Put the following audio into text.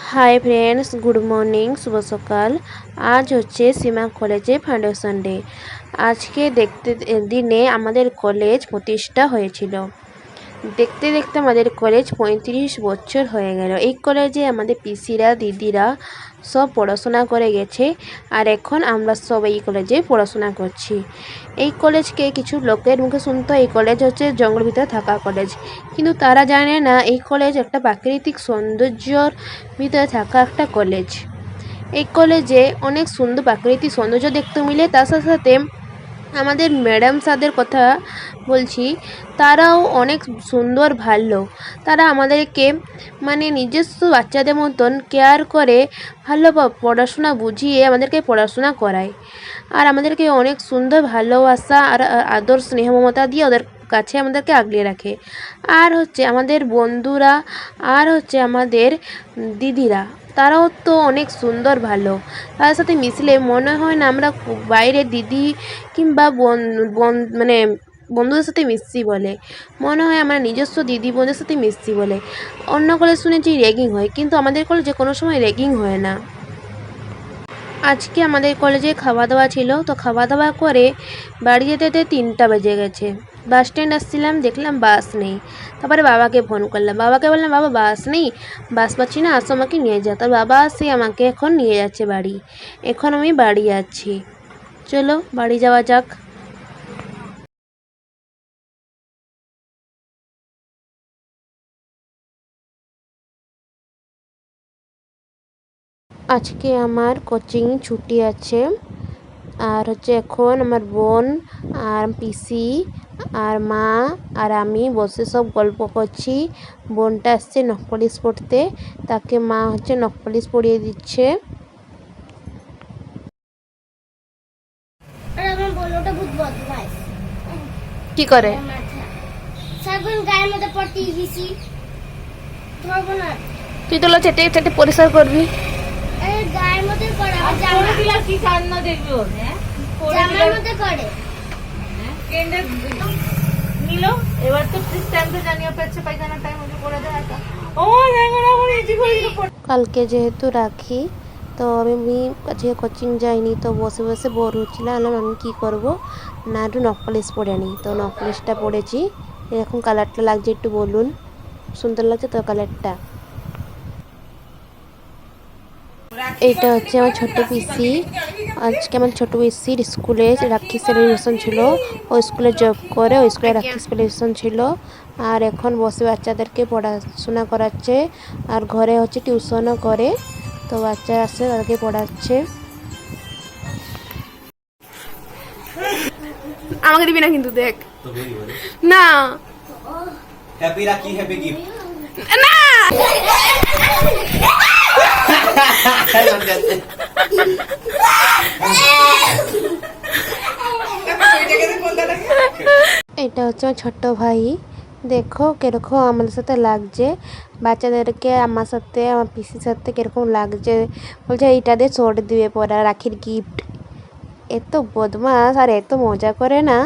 Hi friends, good morning, शुभ सकाल। आज होच्छे सीमा कलेजे फाउंडेशन डे। आज के देखते दिने आमादेर कलेज प्रतिष्ठा हयेछिलो। देखते देखते आमादेर कलेज 35 बछर हये गेल। এই কলেজে আমাদের পিসিরা দিদিরা সব পড়াশোনা করে গেছে আর এখন আমরা সব এই কলেজে পড়াশোনা করছি। এই কলেজকে কিছু লোকের মুখে শুনতে এই কলেজ হচ্ছে জঙ্গলের ভিতরে থাকা কলেজ, কিন্তু তারা জানে না এই কলেজ একটা প্রাকৃতিক সৌন্দর্যর ভিতরে থাকা একটা কলেজ। এই কলেজে অনেক সুন্দর প্রাকৃতিক সৌন্দর্য দেখতে মিলে, তার সাথে সাথে আমাদের ম্যাডাম স্যারদের কথা বলছি, তারাও অনেক সুন্দর ভালো। তারা আমাদেরকে মানে নিজস্ব বাচ্চাদের মতন কেয়ার করে, ভালো পড়াশোনা বুঝিয়ে আমাদেরকে পড়াশোনা করায় আর আমাদেরকে অনেক সুন্দর ভালোবাসা আর আদর স্নেহ মমতা দিয়ে ওদের কাছে আমাদেরকে আগলে রাখে। আর হচ্ছে আমাদের বন্ধুরা আর হচ্ছে আমাদের দিদিরা, তারাও তো অনেক সুন্দর ভালো। তাদের সাথে মিশলে মনে হয় না আমরা বাইরে দিদি কিংবা মানে বন্ধুদের সাথে মিশছি বলে, মনে হয় আমরা নিজস্ব দিদি বোনদের সাথে মিশছি বলে। অন্য কলেজ শুনেছি র্যাগিং হয়, কিন্তু আমাদের কলেজে কোনো সময় র্যাগিং হয় না। আজকে আমাদের কলেজে খাওয়া দাওয়া ছিল, তো খাওয়া দাওয়া করে বাড়ি যেতে যেতে 3টা বেজে গেছে। বাস স্ট্যান্ড আসছিলাম, দেখলাম বাস নেই। তারপরে বাবাকে ফোন করলাম, বাবাকে বললাম বাবা বাস নেই, বাস পাচ্ছি না, আসো আমাকে নিয়ে যাও। তার বাবা আসে আমাকে এখন নিয়ে যাচ্ছে বাড়ি। এখন আমি বাড়ি যাচ্ছি, চলো বাড়ি যাওয়া যাক। আজকে আমার কোচিং ছুটি আছে আর হচ্ছে এখন আমার বোন আর পিসি আর মা আর আমি বসে সব গল্প করছি। বোনটা আসছে নখ পলিশ পড়তে, তাকে মা হচ্ছে নখ পলিশ পরিয়ে দিচ্ছে। কি করে তুই তো চেটে চেটে পরিষ্কার করবি। গায়ের মধ্যে করে জামা দিলা কি কান্না দেখবি ওর, হ্যাঁ জামার মধ্যে করে কেন্দ্র নিলো। এবার তো ঠিক টাইমে জানিয়ে পেছে পায়খানা টাইম হয়ে পড়ে যায়। ও দেখো না বলি জি করে দিল। কালকে যেহেতু রাখি, তো আমি আজকে কোচিং যাইনি, তো বসে বসে বোর হচ্ছিলাম। আমি কি করব না, একটু নখ পলিশ পরে নিই। তো নখ পলিশটা পরেছি। এরকম কালারটা লাগছে, একটু বলুন সুন্দর লাগছে তো কালারটা। এইটা হচ্ছে আমার ছোট্ট পিসি। আজকে আমার ছোট পিসির স্কুলে রাখি সেলিব্রেশন ছিল, ওই স্কুলে জব করে, ওই স্কুলে রাখি সেলিব্রেশন ছিল। আর এখন বসে বাচ্চাদেরকে পড়াশোনা করাচ্ছে আর ঘরে হচ্ছে টিউশনও করে, তো বাচ্চা আসছে তাদেরকে পড়াচ্ছে। আমাকে দিবি না কিন্তু, দেখ না হ্যাপি রাখি হ্যাপি গিফট না। এটা হচ্ছে আমার ছোট্ট ভাই, দেখো কিরকম আমাদের সাথে লাগছে। বাচ্চাদেরকে আমার সাথে আমার পিসির সাথে কিরকম লাগছে, বলছে এইটা দিয়ে শর্ট দিবে পরা রাখির গিফট। এত বদমাস আর এত মজা করে না।